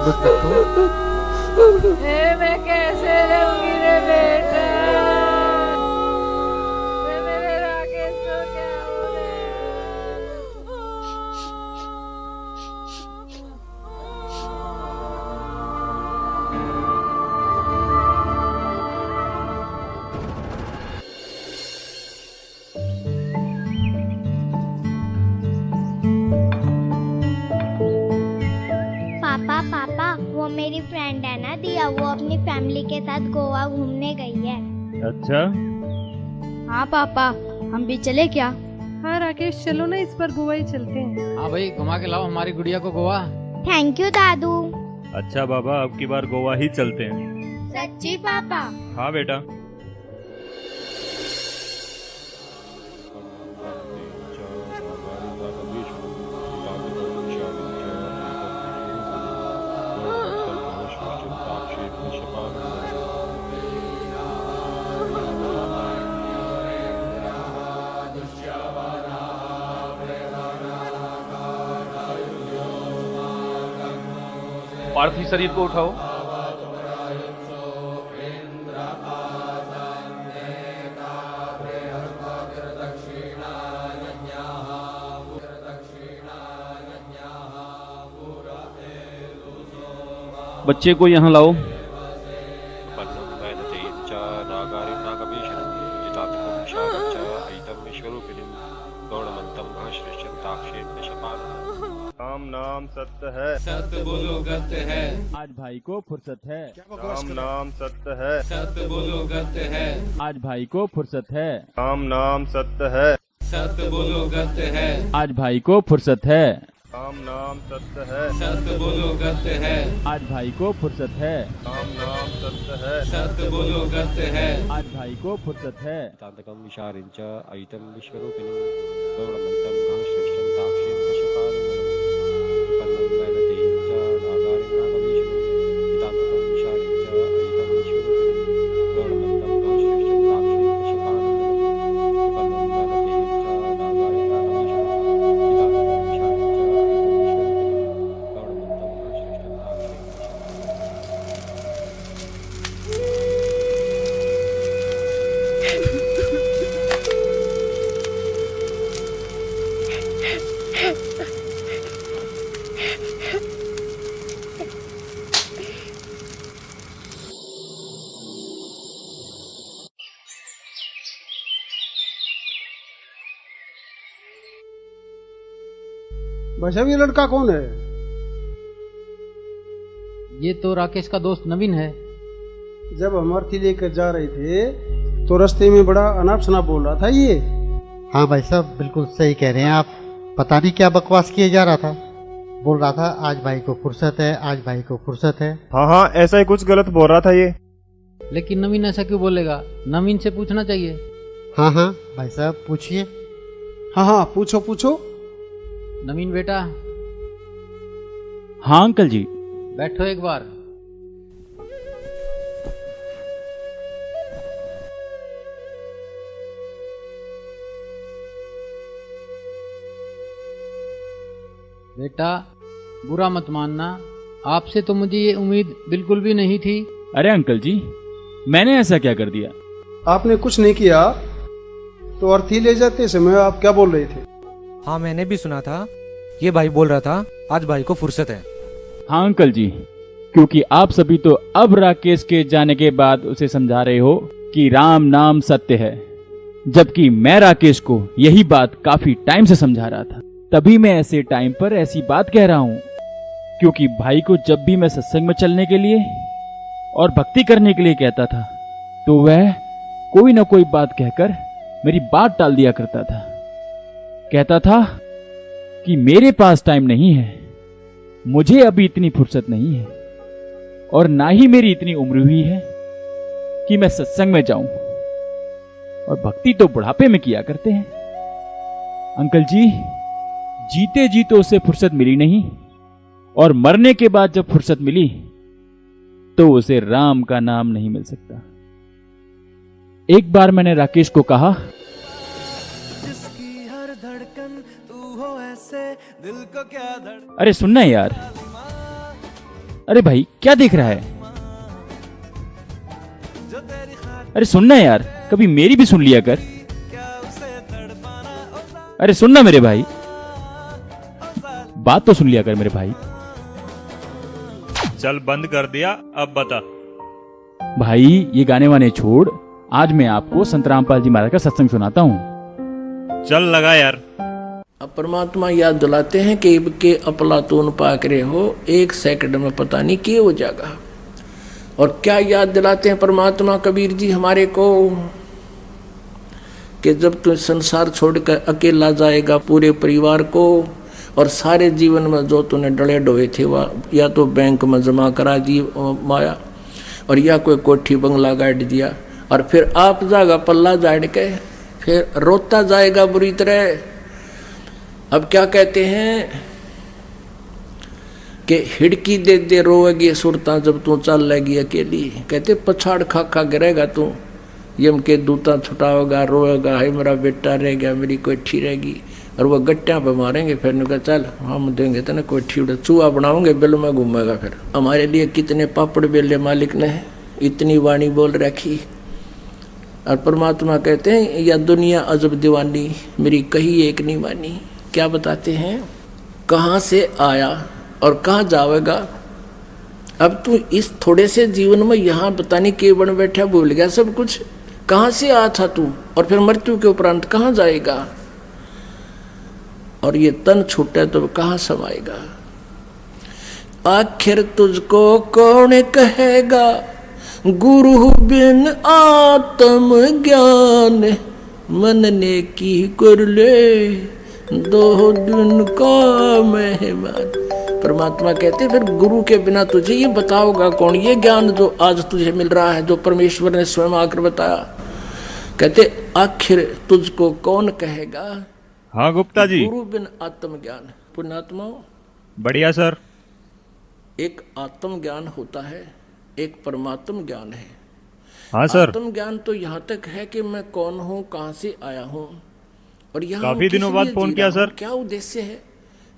बस रखो। मैं कैसे रहूंगी रे बेटा। मेरे राकेश को क्या हो पापा पापा, वो मेरी फ्रेंड है ना दिया, वो अपनी फैमिली के साथ गोवा घूमने गई है। अच्छा, हाँ पापा, हम भी चले क्या? हाँ राकेश, चलो ना, इस बार गोवा ही चलते हैं। हाँ भाई, घुमा के लाओ हमारी गुड़िया को गोवा। थैंक यू दादू। अच्छा बाबा, अब की बार गोवा ही चलते हैं। सच्ची पापा? हाँ बेटा। पार्थिव शरीर को उठाओ। बच्चे को यहाँ लाओ। राम नाम सत्य है, सत्य बोलो गत्य है। आज भाई को फुर्सत है। राम नाम सत्य है, सत्य बोलो गत्य है। आज भाई को फुर्सत है। राम नाम सत्य है। सत्य बोलो गत्य है। आज भाई को फुर्सत है। राम नाम सत्य है। सत्य बोलो गत्य है। आज भाई को फुर्सत है। राम नाम सत्य है। सत्य बोलो गत्य है। आज भाई को फुर्सत है। तांतकं विशारिंच अयितं विश्वरूपिणं गौरमन्तं घनश्रेष्ठं ताक्षें दशपालनं पन्नं वैनतेयं च नागारिं नागवेशनं तांतकं विशारिंच अयितं विश्वरूपिणं गौरमन्तं घनश्रेष्ठं ताक्षें दशपालनं पन्नं वैनतेयं च नागारिं नागवेशनं तांतकं विशारिंच अयितं विश्वरूपिणं गौरमन्तं घनश्रेष्ठं ताक्षें भाई ये लड़का कौन है? ये तो राकेश का दोस्त नवीन है। जब हम अर्थी लेकर जा रहे थे तो रास्ते में बड़ा अनाप शनाप बोल रहा था ये। हाँ भाई साहब, बिल्कुल सही कह रहे हैं आप। पता नहीं क्या बकवास किए जा रहा था। बोल रहा था आज भाई को फुर्सत है, आज भाई को फुर्सत है। हाँ हाँ, ऐसा ही कुछ गलत बोल रहा था ये। लेकिन नवीन ऐसा क्यों बोलेगा? नवीन से पूछना चाहिए। हाँ हाँ भाई साहब, पूछिए। हाँ हाँ, पूछो पूछो। नवीन बेटा, हाँ अंकल जी। बैठो एक बार। बेटा, बुरा मत मानना, आपसे तो मुझे ये उम्मीद बिल्कुल भी नहीं थी। अरे अंकल जी, मैंने ऐसा क्या कर दिया? आपने कुछ नहीं किया तो अर्थी ले जाते समय आप क्या बोल रहे थे? हाँ, मैंने भी सुना था। ये भाई बोल रहा था आज भाई को फुर्सत है। हाँ अंकल जी, क्योंकि आप सभी तो अब राकेश के जाने के बाद उसे समझा रहे हो कि राम नाम सत्य है, जबकि मैं राकेश को यही बात काफी टाइम से समझा रहा था। तभी मैं ऐसे टाइम पर ऐसी बात कह रहा हूँ, क्योंकि भाई को जब भी मैं सत्संग में चलने के लिए और भक्ति करने के लिए कहता था तो वह कोई ना कोई बात कहकर मेरी बात टाल दिया करता था। कहता था कि मेरे पास टाइम नहीं है, मुझे अभी इतनी फुर्सत नहीं है और ना ही मेरी इतनी उम्र हुई है कि मैं सत्संग में जाऊं, और भक्ति तो बुढ़ापे में किया करते हैं। अंकल जी, जीते जी तो उसे फुर्सत मिली नहीं, और मरने के बाद जब फुर्सत मिली तो उसे राम का नाम नहीं मिल सकता। एक बार मैंने राकेश को कहा, जिसकी हर धड़कन तू हो ऐसे, दिल को क्या धड़कन। अरे सुनना यार, अरे भाई क्या देख रहा है? अरे सुनना यार, कभी मेरी भी सुन लिया कर। अरे सुनना मेरे भाई, बात तो सुन लिया कर मेरे भाई। चल बंद कर दिया, अब बता। भाई ये गाने वाने छोड़, आज मैं आपको संत रामपाल जी महाराज का सत्संग सुनाता हूँ। चल लगा यार। अब परमात्मा याद दिलाते हैं कि के अपलातून पाक रहे हो, 1 सेकंड में पता नहीं क्या हो जाएगा। और क्या याद दिलाते हैं परमात्मा कबीर जी हमारे को कि जब तू संसार छोड़कर अकेला जाएगा पूरे परिवार को, और सारे जीवन में जो तूने डले डोए थे वह या तो बैंक में जमा करा दी माया, और या कोई कोठी बंगला गाड़ दिया, और फिर आप जाएगा पल्ला जाड़ के फिर रोता जाएगा बुरी तरह। अब क्या कहते हैं कि हिड़की दे दे रोएगी सुरता जब तू चल लेगी अकेली। कहते पछाड़ खा खा गिरेगा तू, यम के दूता छुटाओगा, रोएगा, है मेरा बेटा रह गया, मेरी कोठी रहेगी, और वह गट्टियाँ पे मारेंगे। फिर उनका चल हम देंगे तो ना कोठी उड़ा चूहा बनाओगे, बिल में घूमेगा। फिर हमारे लिए कितने पापड़ बेले मालिक ने इतनी वाणी बोल रखी। और परमात्मा कहते हैं या दुनिया अजब दीवानी, मेरी कही एक नहीं मानी। क्या बताते हैं, कहाँ से आया और कहाँ जाएगा। अब तू इस थोड़े से जीवन में यहाँ पता नहीं के बन बैठा, भूल गया सब कुछ। कहाँ से आया था तू, और फिर मृत्यु के उपरांत कहाँ जाएगा। और ये तन छूटे तो कहाँ समाएगा। आखिर तुझको कौन कहेगा, गुरु बिन आत्म ज्ञान, मन ने की कर ले 2 दिन का मेहमान। परमात्मा कहते फिर गुरु के बिना तुझे ये बताओगा कौन, ये ज्ञान जो आज तुझे मिल रहा है, जो परमेश्वर ने स्वयं आकर बताया। कहते आखिर तुझको कौन कहेगा। हाँ गुप्ता जी। गुरु बिन आत्म ज्ञान। पुण्यात्मा बढ़िया सर। एक आत्म ज्ञान होता है, एक परमात्म ज्ञान है। हाँ सर। आत्म ज्ञान तो यहाँ तक है कि मैं कौन हूँ, कहाँ से आया हूँ, और यहाँ काफी दिनों बाद फोन किया सर। क्या उद्देश्य है,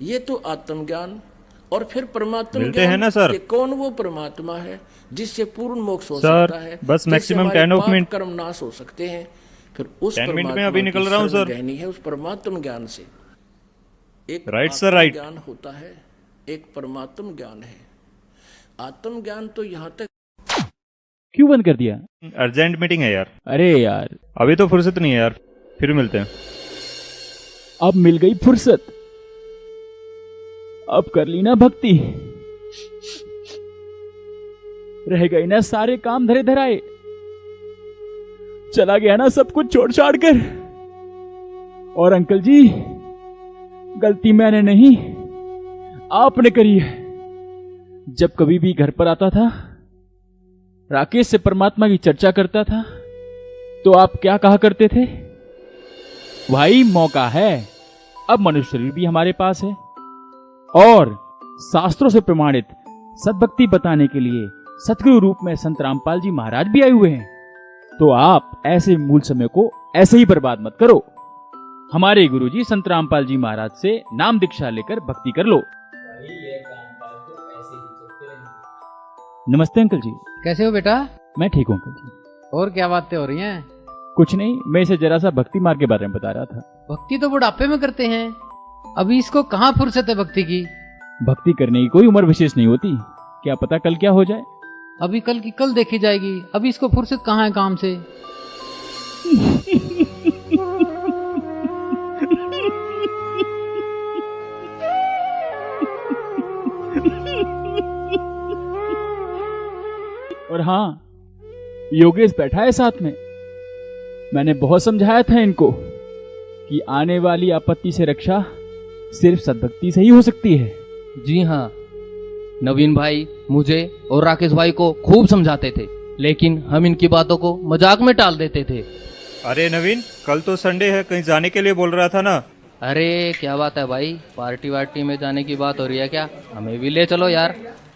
ये तो आत्म ज्ञान। और फिर परमात्मा मिलते हैं ना सर। कि कौन वो परमात्मा है जिससे पूर्ण मोक्ष हो सर, सकता है, बस मैक्सिमम 10 मिनट कर्म नाश हो सकते हैं। फिर उस 10 मिनट में अभी निकल रहा हूँ सर। रहनी है उस परमात्म ज्ञान से। एक राइट सर, राइट। ज्ञान होता है, एक परमात्म ज्ञान है। आत्म ज्ञान तो यहाँ तक। क्यों बंद कर दिया? अर्जेंट मीटिंग है यार। अरे यार अभी तो फुर्सत नहीं है यार, फिर मिलते हैं। अब मिल गई फुर्सत, अब कर ली ना भक्ति, रह गई ना सारे काम धरे धराए, चला गया ना सब कुछ छोड़ छाड़ कर। और अंकल जी गलती मैंने नहीं आपने करी है। जब कभी भी घर पर आता था, राकेश से परमात्मा की चर्चा करता था, तो आप क्या कहा करते थे? भाई मौका है, अब मनुष्य शरीर भी हमारे पास है, और शास्त्रों से प्रमाणित सद्भक्ति बताने के लिए सतगुरु रूप में संत रामपाल जी महाराज भी आए हुए हैं। तो आप ऐसे मूल समय को ऐसे ही बर्बाद मत करो। हमारे गुरुजी संत रामपाल जी महाराज से नाम दीक्षा लेकर भक्ति कर लो। नमस्ते अंकल जी। कैसे हो बेटा? मैं ठीक हूँ अंकल जी। और क्या बातें हो रही हैं? कुछ नहीं, मैं इसे जरा सा भक्ति मार्ग के बारे में बता रहा था। भक्ति तो बुढ़ापे में करते हैं, अभी इसको कहाँ फुर्सत है भक्ति की। भक्ति करने की कोई उम्र विशेष नहीं होती, क्या पता कल क्या हो जाए। अभी कल की कल देखी जाएगी, अभी इसको फुर्सत कहाँ है काम से। और हाँ, योगेश बैठा है साथ में। मैंने बहुत समझाया था इनको कि आने वाली आपत्ति से रक्षा सिर्फ सद्भक्ति से ही हो सकती है। जी हाँ, नवीन भाई मुझे और राकेश भाई को खूब समझाते थे, लेकिन हम इनकी बातों को मजाक में टाल देते थे। अरे नवीन, कल तो संडे है, कहीं जाने के लिए बोल रहा था ना। अरे क्या बात है भाई, पार्टी वार्टी में जाने की बात हो रही है क्या? हमें भी ले चलो यार।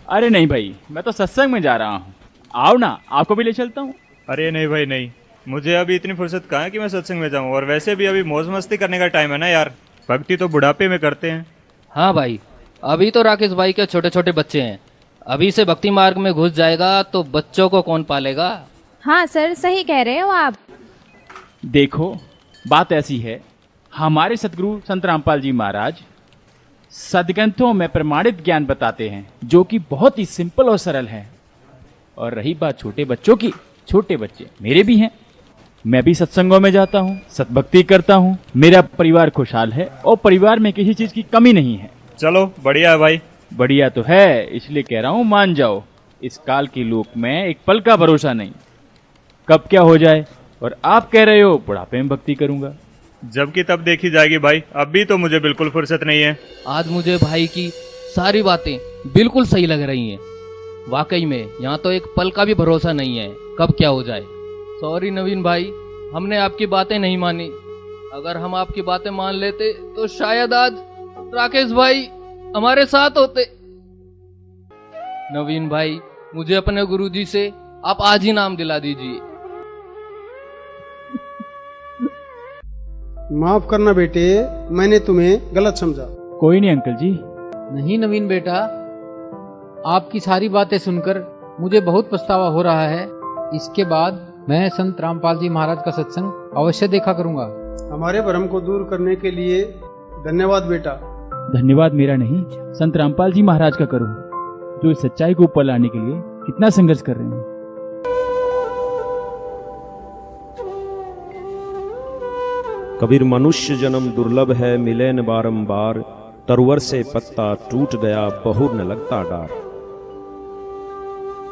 अरे नहीं भाई, मैं तो सत्संग में जा रहा हूँ, आओ ना, आपको भी ले चलता हूँ। अरे नहीं भाई नहीं, मुझे अभी इतनी फुर्सत कहाँ है कि मैं सत्संग में जाऊँ। और वैसे भी अभी मौज मस्ती करने का टाइम है ना यार, भक्ति तो बुढ़ापे में करते हैं। हाँ भाई, अभी तो राकेश भाई के छोटे छोटे बच्चे हैं, अभी से भक्ति मार्ग में घुस जाएगा तो बच्चों को कौन पालेगा? हाँ सर, सही कह रहे हो आप। देखो, बात ऐसी है, हमारे सतगुरु संत रामपाल जी महाराज सदग्रंथों में प्रमाणित ज्ञान बताते हैं, जो कि बहुत ही सिंपल और सरल है। और रही बात छोटे बच्चों की, छोटे बच्चे मेरे भी हैं, मैं भी सत्संगों में जाता हूँ, सतभक्ति करता हूँ, मेरा परिवार खुशहाल है और परिवार में किसी चीज की कमी नहीं है। चलो बढ़िया है भाई। बढ़िया तो है, इसलिए कह रहा हूँ मान जाओ। इस काल की लोक में एक पल का भरोसा नहीं, कब क्या हो जाए। और आप कह रहे हो बुढ़ापे में भक्ति करूंगा, जबकि तब देखी जाएगी भाई, अभी तो मुझे बिल्कुल फुर्सत नहीं है। आज मुझे भाई की सारी बातें बिल्कुल सही लग रही हैं। वाकई में यहाँ तो एक पल का भी भरोसा नहीं है, कब क्या हो जाए। सॉरी नवीन भाई, हमने आपकी बातें नहीं मानी। अगर हम आपकी बातें मान लेते तो शायद आज राकेश भाई हमारे साथ होते। नवीन भाई, मुझे अपने गुरुजी से आप आज ही नाम दिला दीजिए। माफ करना बेटे, मैंने तुम्हें गलत समझा। कोई नहीं अंकल जी। नहीं नवीन बेटा, आपकी सारी बातें सुनकर मुझे बहुत पछतावा हो रहा है। इसके बाद मैं संत रामपाल जी महाराज का सत्संग अवश्य देखा करूंगा। हमारे भ्रम को दूर करने के लिए धन्यवाद बेटा। धन्यवाद मेरा नहीं, संत रामपाल जी महाराज का करो, जो इस सच्चाई को ऊपर लाने के लिए कितना संघर्ष कर रहे हैं। कबीर मनुष्य जन्म दुर्लभ है, मिले न बारंबार, तरवर से पत्ता टूट गया, बहुर न लगता डार।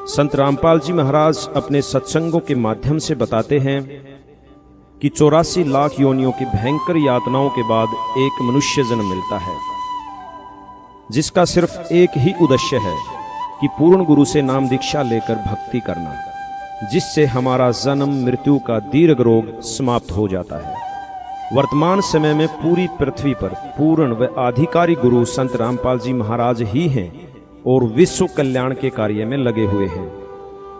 संत रामपाल जी महाराज अपने सत्संगों के माध्यम से बताते हैं कि 84 लाख योनियों की भयंकर यातनाओं के बाद एक मनुष्य जन्म मिलता है, जिसका सिर्फ एक ही उद्देश्य है कि पूर्ण गुरु से नाम दीक्षा लेकर भक्ति करना, जिससे हमारा जन्म मृत्यु का दीर्घ रोग समाप्त हो जाता है। वर्तमान समय में पूरी पृथ्वी पर पूर्ण व आधिकारिक गुरु संत रामपाल जी महाराज ही हैं और विश्व कल्याण के कार्य में लगे हुए हैं।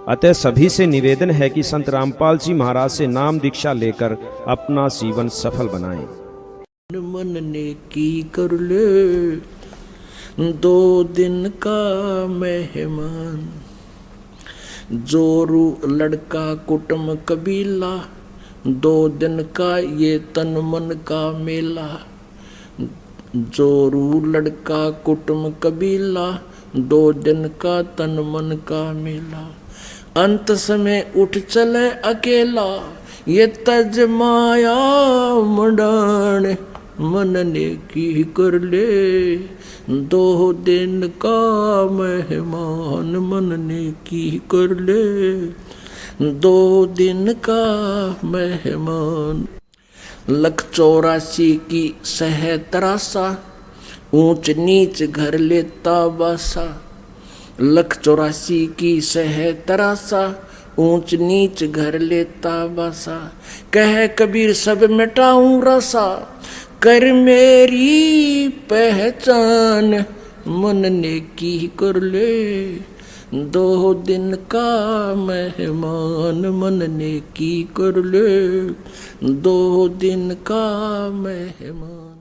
अतः सभी से निवेदन है कि संत रामपाल जी महाराज से नाम दीक्षा लेकर अपना जीवन सफल बनाएं। मन ने की कर ले 2 दिन का मेहमान, जोरू लड़का कुटुंब कबीला, 2 दिन का ये तन मन का मेला। जोरू लड़का कुटुंब कबीला, 2 दिन का तन मन का मेला। अंत समय उठ चले अकेला, ये तज माया मुंडान, मन ने की कर ले 2 दिन का मेहमान, मन ने की कर ले 2 दिन का मेहमान। 184 की सह तरासा, ऊंच नीच घर लेता बासा। 184 की सह तरासा, ऊंच नीच घर लेता बासा। कह कबीर सब मिटाऊं रसा, कर मेरी पहचान, मन ने की कर ले 2 दिन का मेहमान, मन ने की कर ले 2 दिन का मेहमान।